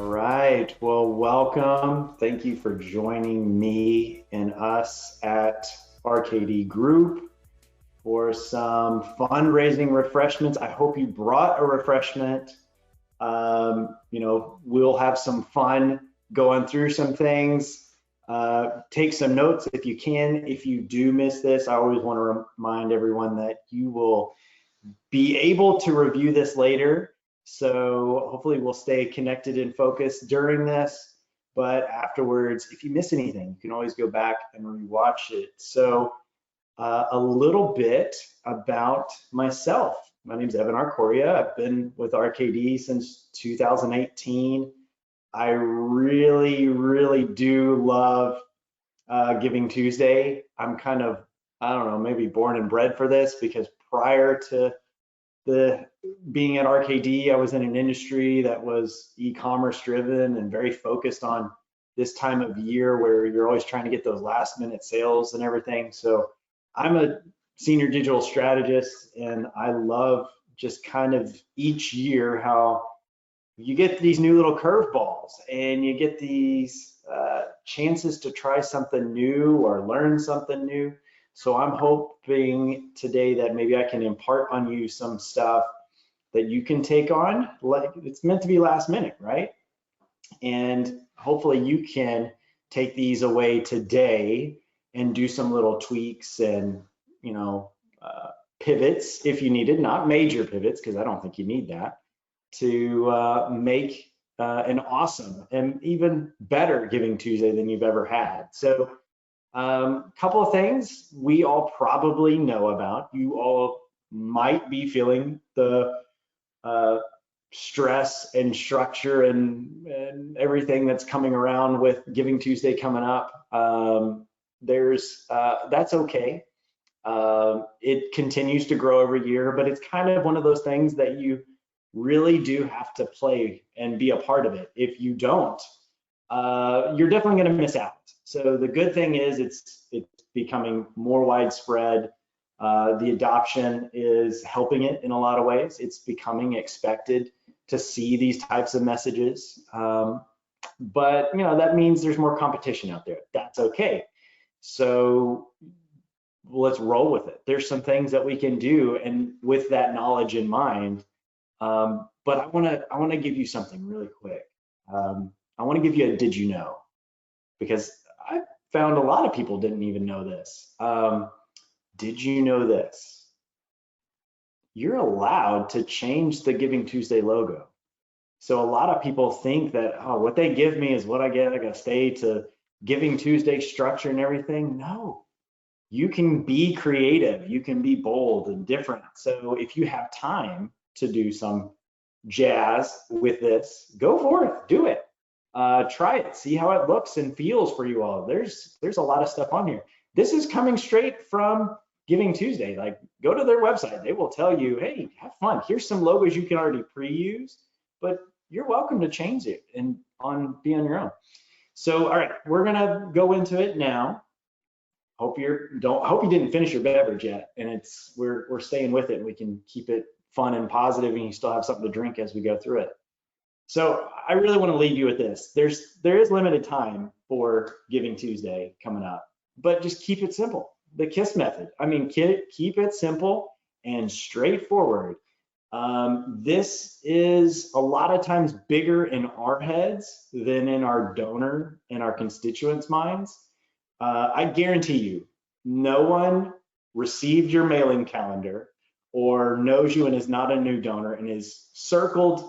right. Well, welcome. Thank you for joining me and us at RKD Group for some fundraising refreshments. I hope you brought a refreshment. We'll have some fun going through some things. Take some notes if you can. If you do miss this, I always want to remind everyone that you will be able to review this later. So hopefully we'll stay connected and focused during this. But afterwards, if you miss anything, you can always go back and rewatch it. So a little bit about myself. My name is Evan Arcoria. I've been with RKD since 2018. I really, really do love Giving Tuesday. I'm kind of, I don't know, maybe born and bred for this because prior to being at RKD, I was in an industry that was e-commerce driven and very focused on this time of year where you're always trying to get those last minute sales and everything. So I'm a senior digital strategist, and I love just kind of each year how you get these new little curveballs and you get these chances to try something new or learn something new. So I'm hoping today that maybe I can impart on you some stuff that you can take on. Like, it's meant to be last minute, right? And hopefully you can take these away today and do some little tweaks and, pivots if you needed, not major pivots, because I don't think you need that, to make an awesome and even better Giving Tuesday than you've ever had. So couple of things we all probably know about. You all might be feeling the stress and structure and everything that's coming around with Giving Tuesday coming up. That's okay. It continues to grow every year, but it's kind of one of those things that you really do have to play and be a part of it. If you don't, you're definitely going to miss out. So the good thing is it's becoming more widespread. The adoption is helping it in a lot of ways. It's becoming expected to see these types of messages. But that means there's more competition out there. That's okay. So let's roll with it. There's some things that we can do, and with that knowledge in mind. But I want to give you something really quick. I want to give you a did you know, because I found a lot of people didn't even know this. Did you know this? You're allowed to change the Giving Tuesday logo. So a lot of people think that, oh, what they give me is what I get. I got to stay to Giving Tuesday structure and everything. No, you can be creative. You can be bold and different. So if you have time to do some jazz with this, go for it, do it. Try it, see how it looks and feels for you all. There's a lot of stuff on here. This is coming straight from Giving Tuesday. Like, go to their website. They will tell you, hey, have fun. Here's some logos you can already pre-use, but you're welcome to change it and be on your own. So, all right, we're gonna go into it now. Hope you didn't finish your beverage yet, and we're staying with it, and we can keep it fun and positive, and you still have something to drink as we go through it. So I really want to leave you with this. There is limited time for Giving Tuesday coming up, but just keep it simple. The KISS method. I mean, keep it simple and straightforward. This is a lot of times bigger in our heads than in our donor and our constituents' minds. I guarantee you, no one received your mailing calendar or knows you and is not a new donor and is circled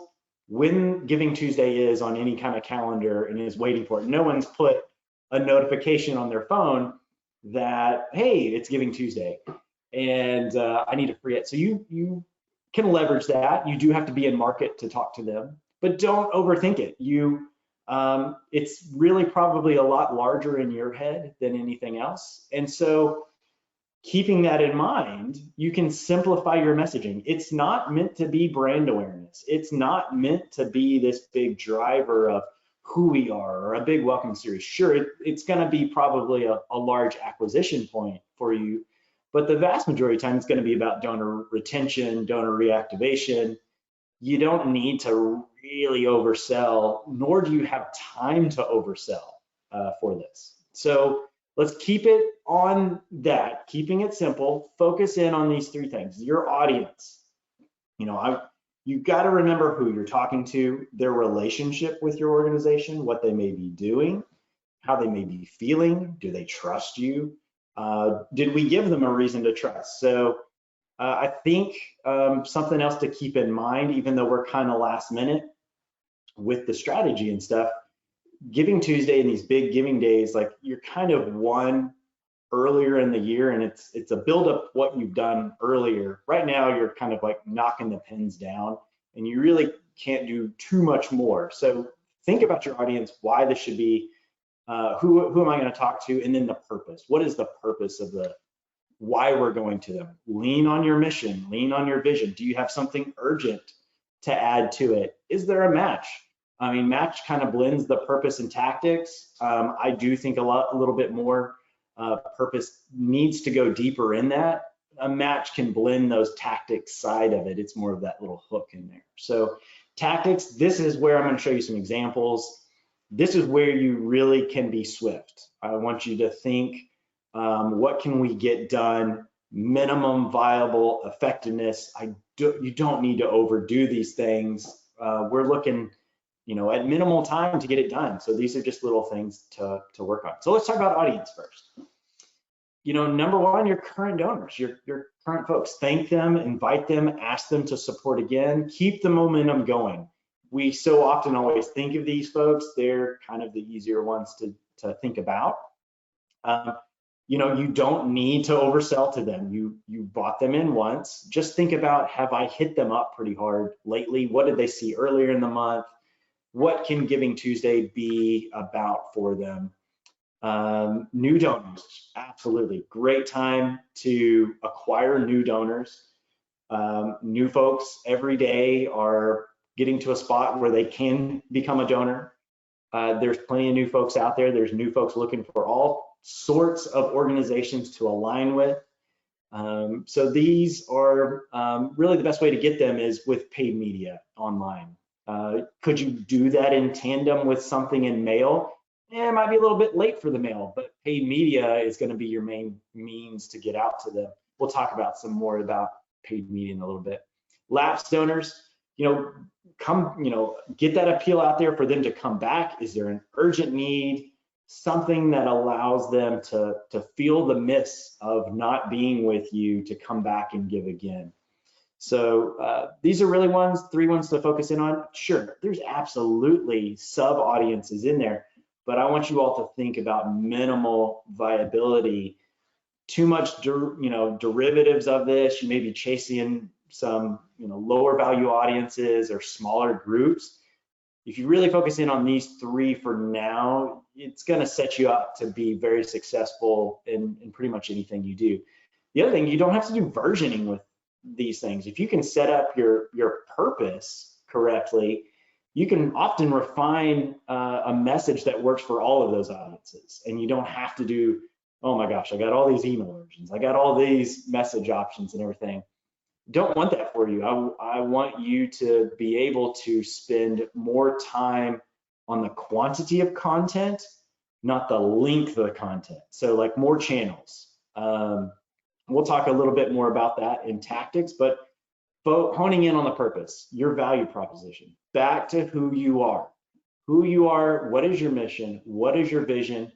when Giving Tuesday is on any kind of calendar and is waiting for it. No one's put a notification on their phone that, hey, it's Giving Tuesday and I need to free it. So you can leverage that. You do have to be in market to talk to them, but don't overthink it. It's really probably a lot larger in your head than anything else. And so keeping that in mind, you can simplify your messaging. It's not meant to be brand awareness. It's not meant to be this big driver of who we are or a big welcome series. Sure, it's going to be probably a large acquisition point for you, but the vast majority of the time it's going to be about donor retention, donor reactivation, you don't need to really oversell, nor do you have time to oversell for this. So let's keep it on that, keeping it simple. Focus in on these three things. Your audience. You've got to remember who you're talking to, their relationship with your organization, what they may be doing, how they may be feeling. Do they trust you? Did we give them a reason to trust? So I think something else to keep in mind, even though we're kind of last minute with the strategy and stuff, Giving Tuesday and these big giving days, like you're kind of one earlier in the year, and it's a build up what you've done earlier. Right now, you're kind of like knocking the pins down, and you really can't do too much more. So think about your audience, why this should be, who am I going to talk to, and then the purpose. What is the purpose of why we're going to them? Lean on your mission, lean on your vision. Do you have something urgent to add to it? Is there a match? I mean, match kind of blends the purpose and tactics. I do think a little bit more purpose needs to go deeper in that. A match can blend those tactics side of it. It's more of that little hook in there. So tactics, this is where I'm going to show you some examples. This is where you really can be swift. I want you to think, what can we get done? Minimum viable effectiveness. You don't need to overdo these things. We're looking, at minimal time to get it done. So these are just little things to work on. So let's talk about audience first. Number one, your current donors, your current folks. Thank them, invite them, ask them to support again, keep the momentum going. We so often always think of these folks, they're kind of the easier ones to think about. You don't need to oversell to them. You bought them in once. Just think about, have I hit them up pretty hard lately? What did they see earlier in the month? What can Giving Tuesday be about for them? New donors, absolutely. Great time to acquire new donors. New folks every day are getting to a spot where they can become a donor. There's plenty of new folks out there. There's new folks looking for all sorts of organizations to align with. So these are really the best way to get them is with paid media online. Could you do that in tandem with something in mail? It might be a little bit late for the mail, but paid media is going to be your main means to get out to them. We'll talk about some more about paid media in a little bit. Lapsed donors, get that appeal out there for them to come back. Is there an urgent need? Something that allows them to feel the miss of not being with you to come back and give again. So these are really three ones to focus in on. Sure, there's absolutely sub audiences in there, but I want you all to think about minimal viability. Too much, derivatives of this. You may be chasing some, lower value audiences or smaller groups. If you really focus in on these three for now, it's going to set you up to be very successful in pretty much anything you do. The other thing, you don't have to do versioning with these things. If you can set up your purpose correctly, you can often refine a message that works for all of those audiences, and you don't have to do, oh my gosh, I got all these email versions, I got all these message options and everything. Don't want that for you. I want you to be able to spend more time on the quantity of content, not the length of the content. So like more channels. We'll talk a little bit more about that in tactics, but honing in on the purpose, your value proposition, back to who you are. Who you are, what is your mission, what is your vision?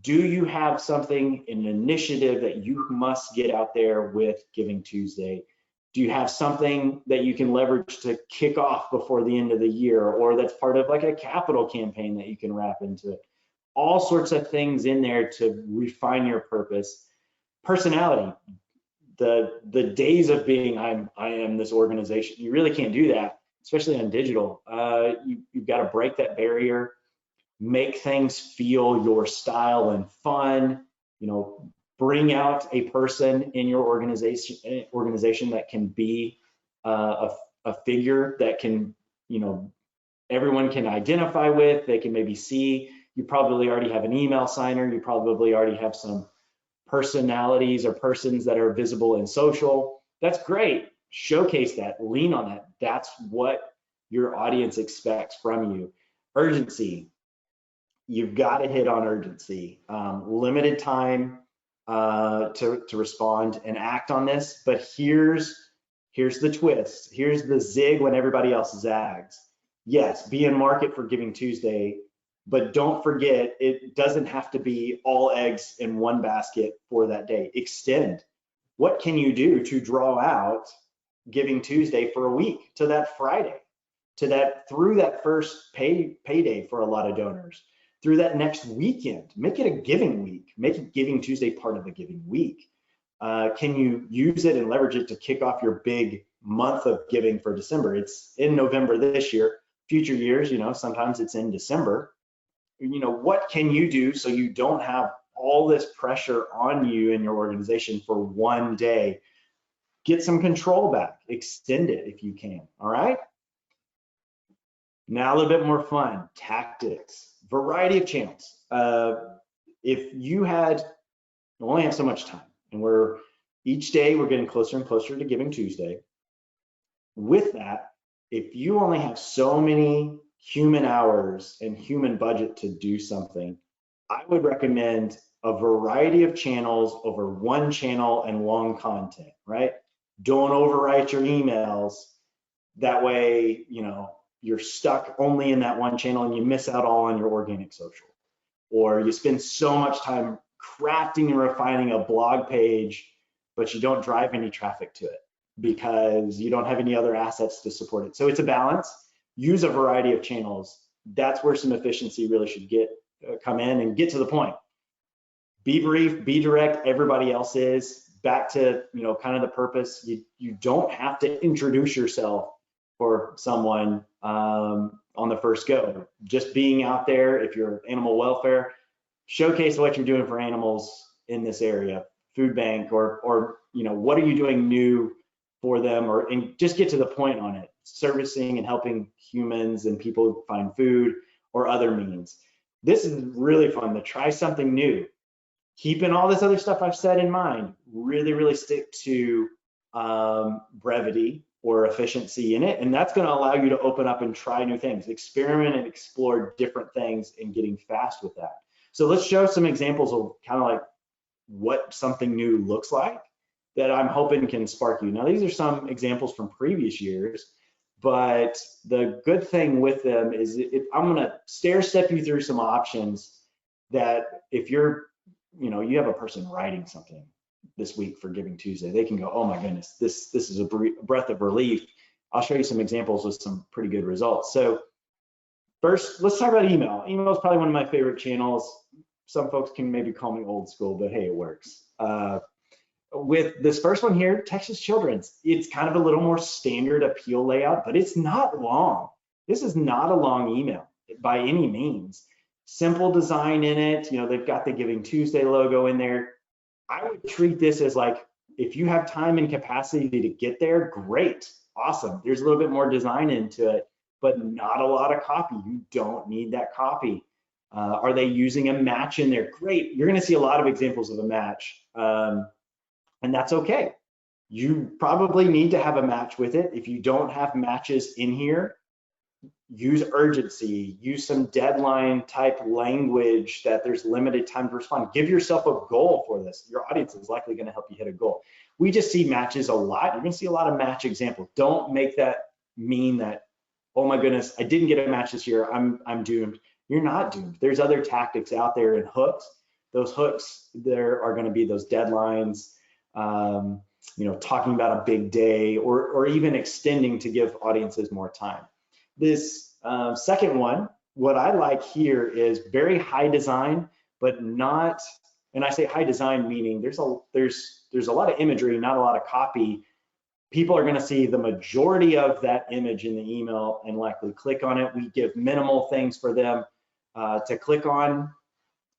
Do you have something, an initiative that you must get out there with Giving Tuesday? Do you have something that you can leverage to kick off before the end of the year, or that's part of like a capital campaign that you can wrap into it? All sorts of things in there to refine your purpose. Personality, the days of being I am this organization, you really can't do that, especially on digital. You've got to break that barrier, make things feel your style and fun, bring out a person in your organization that can be a figure that can, everyone can identify with, they can maybe see. You probably already have an email signer, you probably already have some personalities or persons that are visible in social. That's great, showcase that, lean on that. That's what your audience expects from you. Urgency, you've got to hit on urgency. Limited time to respond and act on this, but here's the twist. Here's the zig when everybody else zags. Yes, be in market for Giving Tuesday, but don't forget, it doesn't have to be all eggs in one basket for that day. Extend. What can you do to draw out Giving Tuesday for a week to that Friday, to that, through that first payday for a lot of donors, through that next weekend? Make it a giving week. Make it Giving Tuesday part of the giving week. Can you use it and leverage it to kick off your big month of giving for December? It's in November this year. Future years, sometimes it's in December. What can you do so you don't have all this pressure on you and your organization for one day? Get some control back. Extend it if you can. All right. Now a little bit more fun. Tactics. Variety of channels. If you only have so much time, and each day we're getting closer and closer to Giving Tuesday. With that, if you only have so many human hours and human budget to do something, I would recommend a variety of channels over one channel and long content, right? Don't overwrite your emails. That way, you're stuck only in that one channel and you miss out all on your organic social. Or you spend so much time crafting and refining a blog page, but you don't drive any traffic to it because you don't have any other assets to support it. So it's a balance. Use a variety of channels. That's where some efficiency really should come in, and get to the point. Be brief, be direct. Everybody else is. Back to kind of the purpose. You don't have to introduce yourself for someone on the first go. Just being out there, if you're animal welfare, showcase what you're doing for animals in this area, food bank, or what are you doing new for them, and just get to the point on it. Servicing and helping humans and people find food or other means. This is really fun to try something new. Keeping all this other stuff I've said in mind, really, really stick to brevity or efficiency in it. And that's going to allow you to open up and try new things, experiment and explore different things, and getting fast with that. So let's show some examples of kind of like what something new looks like that I'm hoping can spark you. Now, these are some examples from previous years, but the good thing with them is I'm going to stair step you through some options that if you have a person writing something this week for Giving Tuesday, they can go, oh my goodness, this is a breath of relief. I'll show you some examples with some pretty good results. So first, let's talk about email. Email is probably one of my favorite channels. Some folks can maybe call me old school, but hey, it works. With this first one here, Texas Children's, it's kind of a little more standard appeal layout, but it's not long. This is not a long email by any means. Simple design in it. They've got the Giving Tuesday logo in there. I would treat this as like, if you have time and capacity to get there, great, awesome. There's a little bit more design into it, but not a lot of copy. You don't need that copy. Are they using a match in there? Great. You're going to see a lot of examples of a match. And that's okay. You probably need to have a match with it. If you don't have matches in here, use urgency, use some deadline type language that there's limited time to respond. Give yourself a goal for this. Your audience is likely going to help you hit a goal. We just see matches a lot. You're going to see a lot of match examples. Don't make that mean that, oh my goodness, I didn't get a match this year, I'm doomed. You're not doomed. There's other tactics out there and hooks. Those hooks, there are going to be those deadlines, talking about a big day, or even extending to give audiences more time. This second one, what I like here is very high design, but not, and I say high design meaning there's a lot of imagery, not a lot of copy. People are going to see the majority of that image in the email and likely click on it. We give minimal things for them to click on,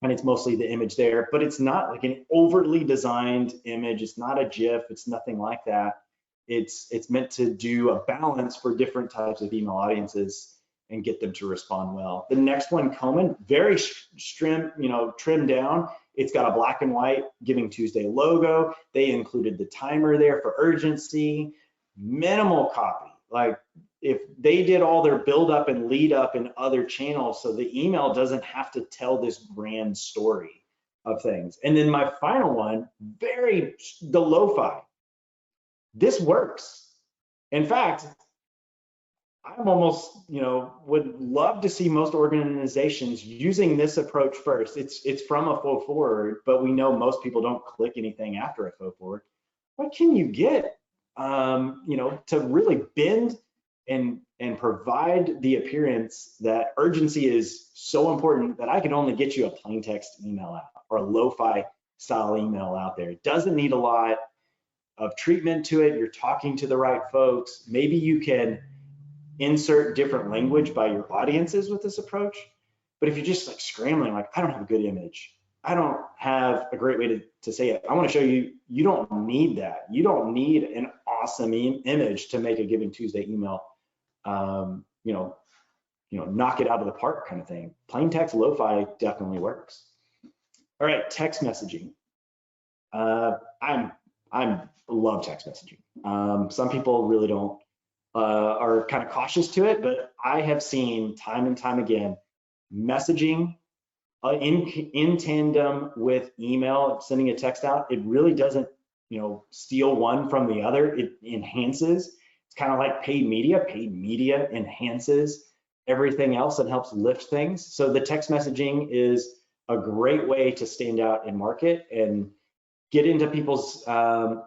and it's mostly the image there, but it's not like an overly designed image. It's not a GIF. It's nothing like that. It's meant to do a balance for different types of email audiences and get them to respond well. The next one, Komen, very trimmed down. It's got a black and white Giving Tuesday logo. They included the timer there for urgency. minimal copy. Like if they did all their build up and lead up in other channels, so the email doesn't have to tell this grand story of things. And then my final one, the lo-fi. This works. In fact, I'm almost, would love to see most organizations using this approach first. It's from a faux forward, but we know most people don't click anything after a faux forward. What can you get, to really bend and provide the appearance that urgency is so important that I can only get you a plain text email out or a lo-fi style email out there. It doesn't need a lot of treatment to it. You're talking to the right folks. Maybe you can insert different language by your audiences with this approach. But if you're just like scrambling, like, I don't have a good image, I don't have a great way to say it, I want to show you, you don't need that. You don't need an awesome image to make a Giving Tuesday email, knock it out of the park kind of thing. Plain text lo-fi definitely works. All right, text messaging. I love text messaging. Some people really don't, are kind of cautious to it, but I have seen time and time again, messaging in tandem with email, sending a text out, it really doesn't, steal one from the other. It enhances. It's kind of like paid media. Paid media enhances everything else and helps lift things. So the text messaging is a great way to stand out and market and get into people's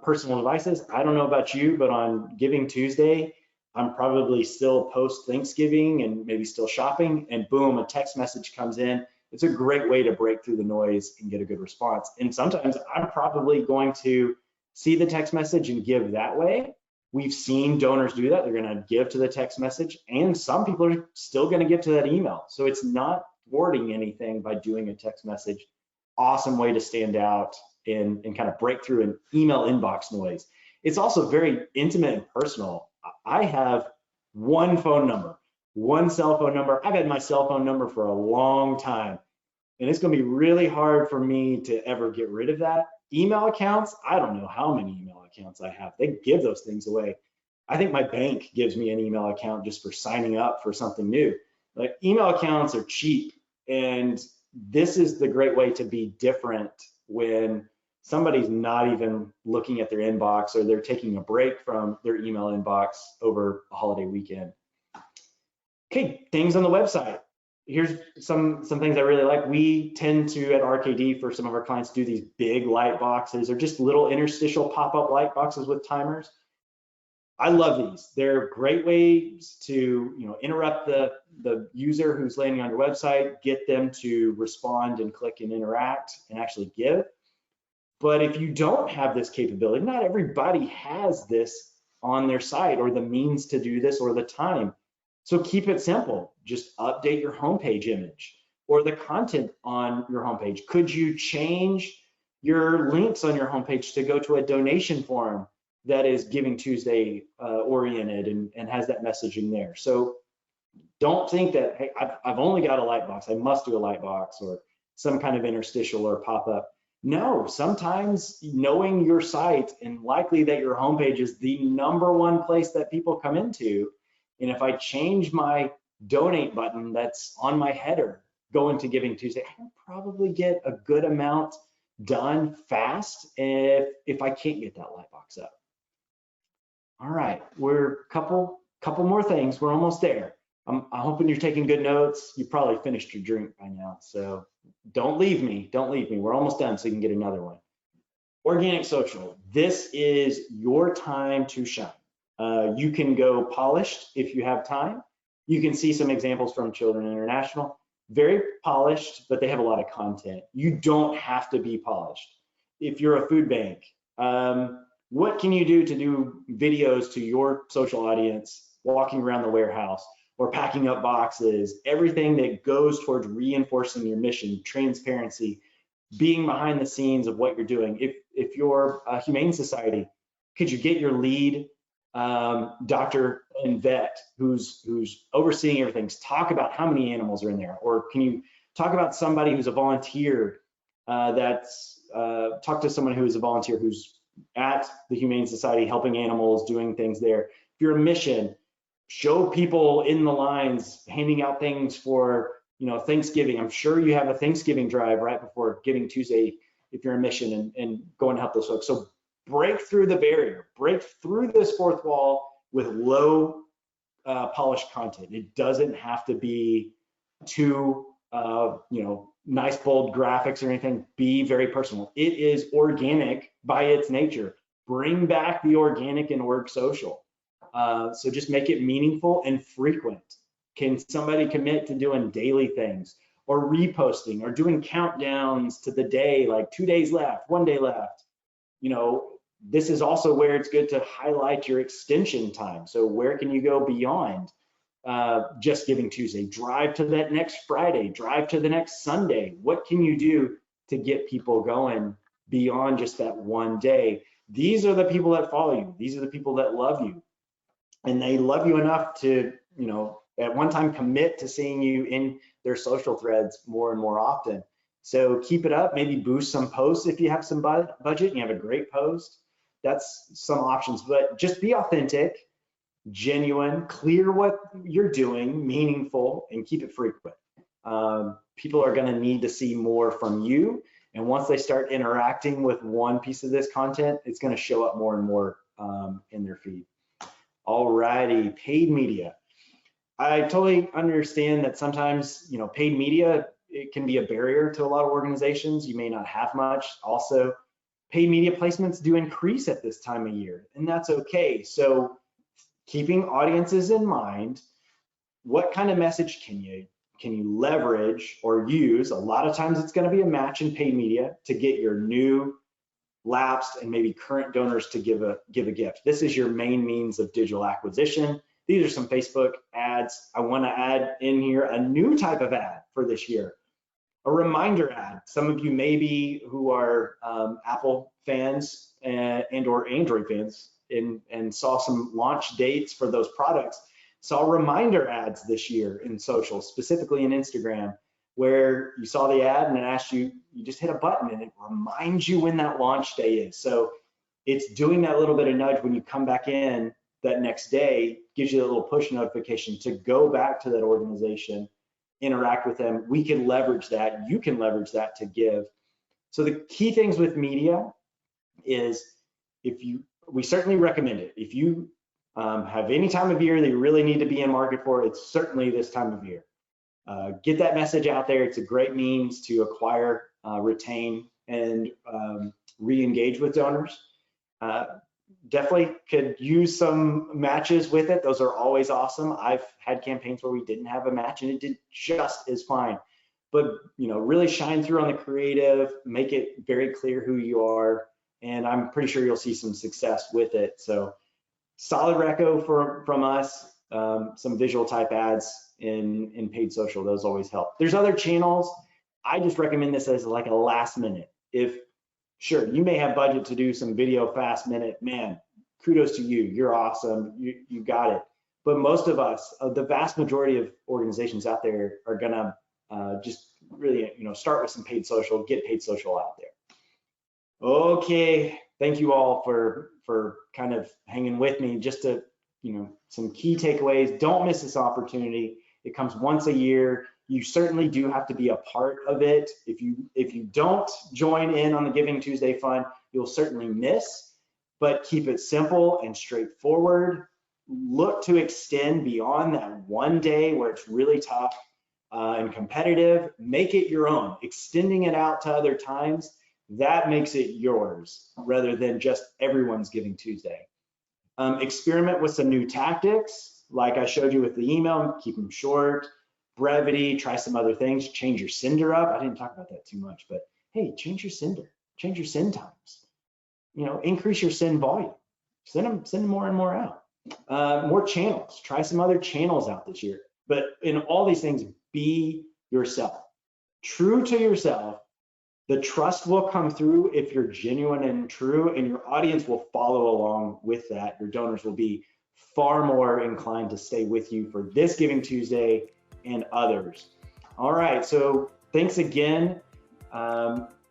personal devices. I don't know about you, but on Giving Tuesday, I'm probably still post Thanksgiving and maybe still shopping, and boom, a text message comes in. It's a great way to break through the noise and get a good response. And sometimes I'm probably going to see the text message and give that way. We've seen donors do that. They're going to give to the text message, and some people are still going to give to that email. So it's not thwarting anything by doing a text message. Awesome way to stand out and kind of break through an email inbox noise. It's also very intimate and personal. I have one phone number, one cell phone number. I've had my cell phone number for a long time, and it's going to be really hard for me to ever get rid of that. Email accounts, I don't know how many email accounts I have. They give those things away. I think my bank gives me an email account just for signing up for something new. Like, email accounts are cheap, and this is the great way to be different when somebody's not even looking at their inbox, or they're taking a break from their email inbox over a holiday weekend. Okay, things on the website. Here's some things I really like. We tend to, at RKD, for some of our clients, do these big light boxes or just little interstitial pop-up light boxes with timers. I love these. They're great ways to, interrupt the user who's landing on your website, get them to respond and click and interact and actually give. But if you don't have this capability, not everybody has this on their site or the means to do this or the time. So keep it simple. Just update your homepage image or the content on your homepage. Could you change your links on your homepage to go to a donation form that is Giving Tuesday oriented and has that messaging there? So don't think that, hey, I've only got a light box, I must do a light box or some kind of interstitial or pop-up. No, sometimes knowing your site and likely that your homepage is the #1 place that people come into, and if I change my donate button that's on my header going to Giving Tuesday, I can probably get a good amount done fast if I can't get that light box up. All right, we're a couple more things. We're almost there. I'm hoping you're taking good notes. You probably finished your drink by now, so don't leave me. Don't leave me. We're almost done, so you can get another one. Organic social. This is your time to shine. You can go polished if you have time. You can see some examples from Children International. Very polished, but they have a lot of content. You don't have to be polished. If you're a food bank, what can you do to do videos to your social audience, walking around the warehouse or packing up boxes, everything that goes towards reinforcing your mission, transparency, being behind the scenes of what you're doing. If you're a humane society, could you get your lead doctor and vet who's overseeing everything, talk about how many animals are in there? Or can you talk about somebody who's a volunteer talk to someone who's a volunteer who's at the Humane Society, helping animals, doing things there. If you're a mission, show people in the lines, handing out things for, you know, Thanksgiving. I'm sure you have a Thanksgiving drive right before Giving Tuesday if you're a mission, and go and help those folks. So break through the barrier, break through this fourth wall with low polished content. It doesn't have to be too, you know, nice, bold graphics or anything. Be very personal. It is organic by its nature. Bring back the organic in org social. So just make it meaningful and frequent. Can somebody commit to doing daily things, or reposting, or doing countdowns to the day, like 2 days left, 1 day left? You know, this is also where it's good to highlight your extension time. So where can you go beyond just Giving Tuesday? Drive to that next Friday, drive to the next Sunday. What can you do to get people going beyond just that one day? These are the people that follow you. These are the people that love you. And they love you enough to, you know, at one time commit to seeing you in their social threads more and more often. So keep it up, maybe boost some posts if you have some budget and you have a great post. That's some options, but just be authentic, genuine, clear what you're doing, meaningful, and keep it frequent. People are gonna need to see more from you. And once they start interacting with one piece of this content, it's gonna show up more and more in their feed. Alrighty, paid media. I totally understand that sometimes, you know, paid media, it can be a barrier to a lot of organizations. You may not have much. Also, paid media placements do increase at this time of year, and that's okay. So keeping audiences in mind, what kind of message can you leverage or use? A lot of times it's going to be a match in paid media to get your new, lapsed, and maybe current donors to give a gift. This is your main means of digital acquisition. These are some Facebook ads. I want to add in here a new type of ad for this year, a reminder ad. Some of you maybe who are Apple fans and or Android fans and saw some launch dates for those products, saw reminder ads this year in social, specifically in Instagram, where you saw the ad and it asked you, you just hit a button and it reminds you when that launch day is. So it's doing that little bit of nudge when you come back in that next day, gives you a little push notification to go back to that organization, interact with them. We can leverage that. You can leverage that to give. So the key things with media is we certainly recommend it. If you have any time of year that you really need to be in market for, it's certainly this time of year. Get that message out there. It's a great means to acquire, retain, and re-engage with donors. Definitely could use some matches with it. Those are always awesome. I've had campaigns where we didn't have a match and it did just as fine. But you know, really shine through on the creative, make it very clear who you are, and I'm pretty sure you'll see some success with it. So solid reco from us. Some visual type ads in paid social, those always help. There's other channels. I just recommend this as like a last minute. If sure, you may have budget to do some video fast minute, man, kudos to you. You're awesome. You got it. But most of us, the vast majority of organizations out there are gonna just really, you know, start with some paid social, get paid social out there. Okay, thank you all for kind of hanging with me. Just to, you know, some key takeaways. Don't miss this opportunity. It comes once a year. You certainly do have to be a part of it. If you don't join in on the Giving Tuesday Fund, you'll certainly miss, but keep it simple and straightforward. Look to extend beyond that one day where it's really tough and competitive. Make it your own. Extending it out to other times, that makes it yours rather than just everyone's Giving Tuesday. Experiment with some new tactics, like I showed you with the email, keep them short. Brevity, try some other things, change your sender up. I didn't talk about that too much, but hey, change your sender, change your send times. You know, increase your send volume. Send them more and more out. More channels, try some other channels out this year. But in all these things, be yourself. True to yourself. The trust will come through if you're genuine and true, and your audience will follow along with that. Your donors will be far more inclined to stay with you for this Giving Tuesday and others. All right, so thanks again.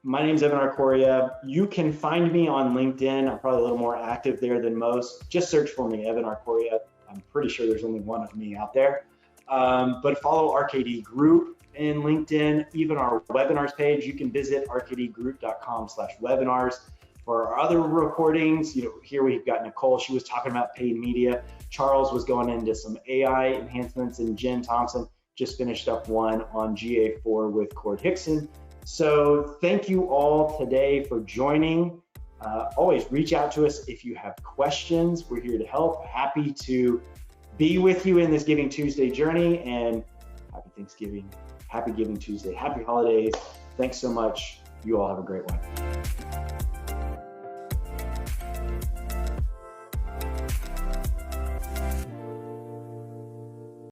My name's Evan Arcoria. You can find me on LinkedIn. I'm probably a little more active there than most. Just search for me, Evan Arcoria. I'm pretty sure there's only one of me out there. But follow RKD Group in LinkedIn, even our webinars page. You can visit rkdgroup.com/webinars. For our other recordings, here we've got Nicole. She was talking about paid media. Charles was going into some AI enhancements, and Jen Thompson just finished up one on GA4 with Cord Hickson. So thank you all today for joining. Always reach out to us if you have questions. We're here to help. Happy to be with you in this Giving Tuesday journey, and happy Thanksgiving, happy Giving Tuesday, happy holidays. Thanks so much. You all have a great one.